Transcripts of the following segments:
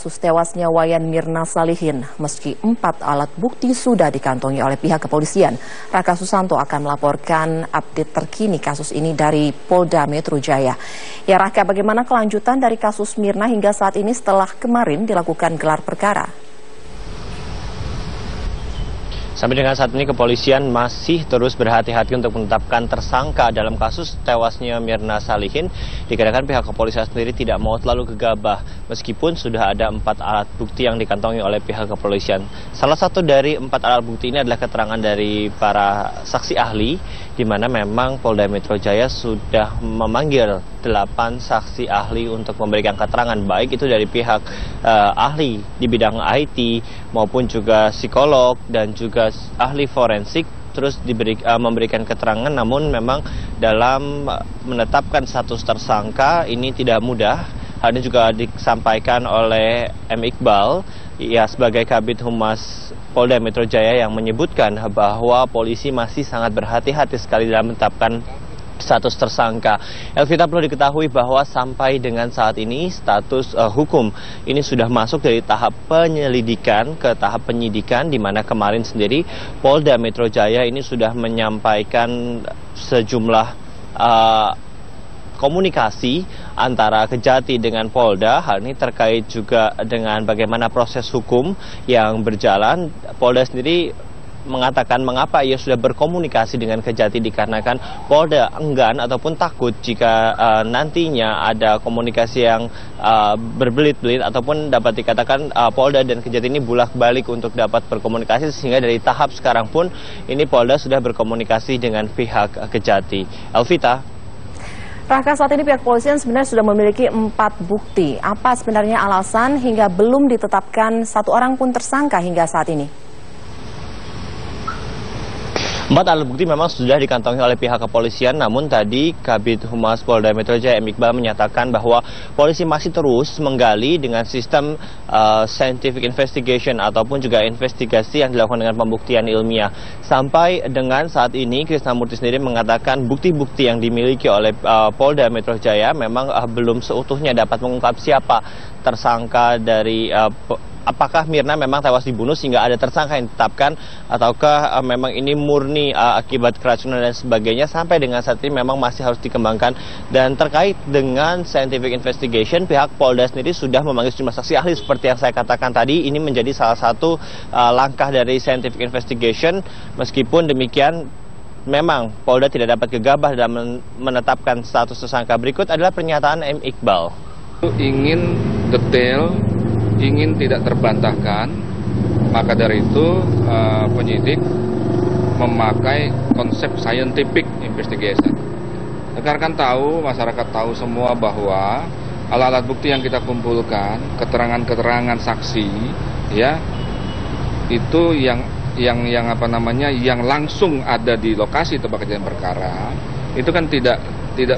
Kasus tewasnya Wayan Mirna Salihin, meski 4 alat bukti sudah dikantongi oleh pihak kepolisian. Raka Susanto akan melaporkan update terkini kasus ini dari Polda Metro Jaya. Ya Raka, bagaimana kelanjutan dari kasus Mirna hingga saat ini setelah kemarin dilakukan gelar perkara? Sampai dengan saat ini kepolisian masih terus berhati-hati untuk menetapkan tersangka dalam kasus tewasnya Mirna Salihin. Dikarenakan pihak kepolisian sendiri tidak mau terlalu gegabah meskipun sudah ada 4 alat bukti yang dikantongi oleh pihak kepolisian. Salah satu dari 4 alat bukti ini adalah keterangan dari para saksi ahli, di mana memang Polda Metro Jaya sudah memanggil 8 saksi ahli untuk memberikan keterangan, baik itu dari pihak ahli di bidang IT maupun juga psikolog dan juga ahli forensik, terus memberikan keterangan. Namun memang dalam menetapkan status tersangka ini tidak mudah. Hal ini juga disampaikan oleh M. Iqbal, ya, sebagai Kabid Humas Polda Metro Jaya, yang menyebutkan bahwa polisi masih sangat berhati-hati sekali dalam menetapkan status tersangka. Elvita, perlu diketahui bahwa sampai dengan saat ini status hukum ini sudah masuk dari tahap penyelidikan ke tahap penyidikan, di mana kemarin sendiri Polda Metro Jaya ini sudah menyampaikan sejumlah komunikasi antara Kejati dengan Polda. Hal ini terkait juga dengan bagaimana proses hukum yang berjalan. Polda sendiri mengatakan mengapa ia sudah berkomunikasi dengan Kejati, dikarenakan Polda enggan ataupun takut jika nantinya ada komunikasi yang berbelit-belit ataupun dapat dikatakan Polda dan Kejati ini bolak-balik untuk dapat berkomunikasi, sehingga dari tahap sekarang pun ini Polda sudah berkomunikasi dengan pihak Kejati. Elvita. Raka, saat ini pihak kepolisian sebenarnya sudah memiliki 4 bukti. Apa sebenarnya alasan hingga belum ditetapkan satu orang pun tersangka hingga saat ini? 4 alat bukti memang sudah dikantongi oleh pihak kepolisian, namun tadi Kabid Humas Polda Metro Jaya M. Iqbal menyatakan bahwa polisi masih terus menggali dengan sistem scientific investigation ataupun juga investigasi yang dilakukan dengan pembuktian ilmiah. Sampai dengan saat ini Krisnamurti sendiri mengatakan bukti-bukti yang dimiliki oleh Polda Metro Jaya memang belum seutuhnya dapat mengungkap siapa tersangka dari apakah Mirna memang tewas dibunuh sehingga ada tersangka yang ditetapkan, ataukah memang ini murni akibat keracunan dan sebagainya. Sampai dengan saat ini memang masih harus dikembangkan. Dan terkait dengan scientific investigation, pihak Polda sendiri sudah memanggil sejumlah saksi ahli seperti yang saya katakan tadi. Ini menjadi salah satu langkah dari scientific investigation. Meskipun demikian, memang Polda tidak dapat gegabah dalam menetapkan status tersangka. Berikut adalah pernyataan M. Iqbal. Ingin detail, ingin tidak terbantahkan, maka dari itu penyidik memakai konsep scientific investigation. Rekan-rekan tahu, masyarakat tahu semua bahwa alat-alat bukti yang kita kumpulkan, keterangan-keterangan saksi, ya, itu yang langsung ada di lokasi tempat kejadian perkara, itu kan tidak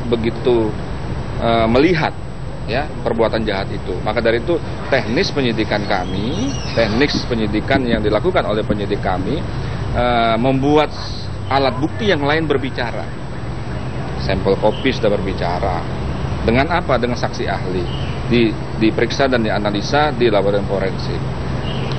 begitu melihat, ya, perbuatan jahat itu. Maka dari itu teknis penyidikan yang dilakukan oleh penyidik kami membuat alat bukti yang lain berbicara. Sampel kopi sudah berbicara. Dengan apa? Dengan saksi ahli. Diperiksa dan dianalisa di laboratorium forensik.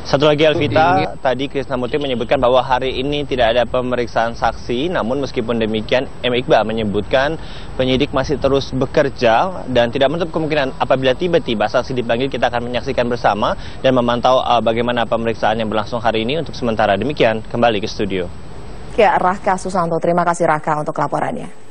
Satu lagi, Elvita, tadi Krisnamurti menyebutkan bahwa hari ini tidak ada pemeriksaan saksi, namun meskipun demikian M. Iqbal menyebutkan penyidik masih terus bekerja dan tidak menutup kemungkinan apabila tiba-tiba saksi dipanggil, kita akan menyaksikan bersama dan memantau bagaimana pemeriksaan yang berlangsung hari ini. Untuk sementara demikian, kembali ke studio. Ya, Raka Susanto, terima kasih Raka untuk laporannya.